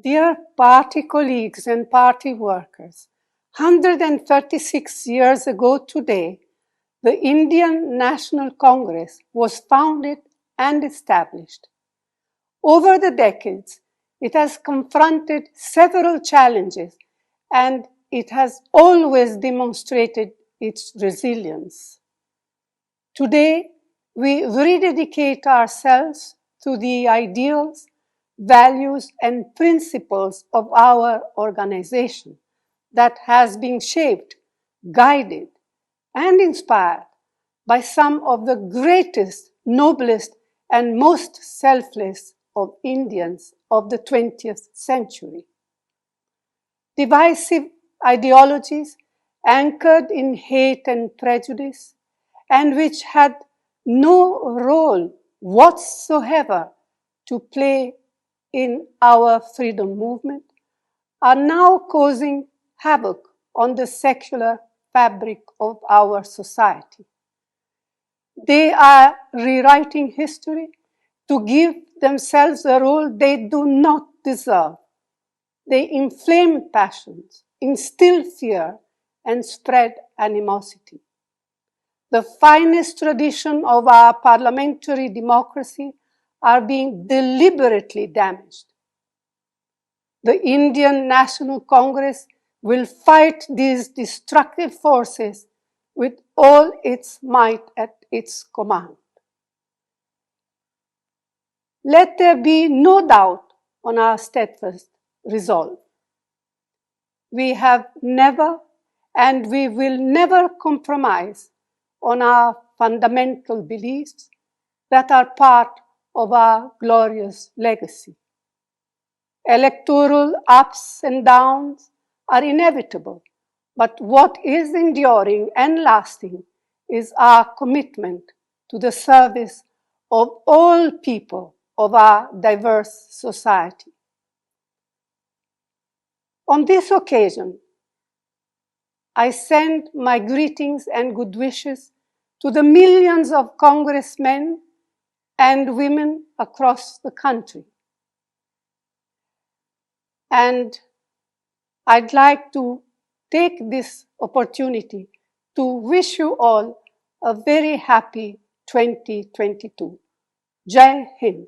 Dear party colleagues and party workers, 136 years ago today, the Indian National Congress was founded and established. Over the decades, it has confronted several challenges and it has always demonstrated its resilience. Today, we rededicate ourselves to the ideals, values, and principles of our organization that has been shaped, guided, and inspired by some of the greatest, noblest, and most selfless of Indians of the 20th century. Divisive ideologies anchored in hate and prejudice, and which had no role whatsoever to play in our freedom movement, are now causing havoc on the secular fabric of our society. They are rewriting history to give themselves a role they do not deserve. They inflame passions, instill fear, and spread animosity. The finest tradition of our parliamentary democracy are being deliberately damaged. The Indian National Congress will fight these destructive forces with all its might at its command. Let there be no doubt on our steadfast resolve. We have never and we will never compromise on our fundamental beliefs that are part of our glorious legacy. Electoral ups and downs are inevitable, but what is enduring and lasting is our commitment to the service of all people of our diverse society. On this occasion, I send my greetings and good wishes to the millions of congressmen and women across the country. And I'd like to take this opportunity to wish you all a very happy 2022. Jai Hind.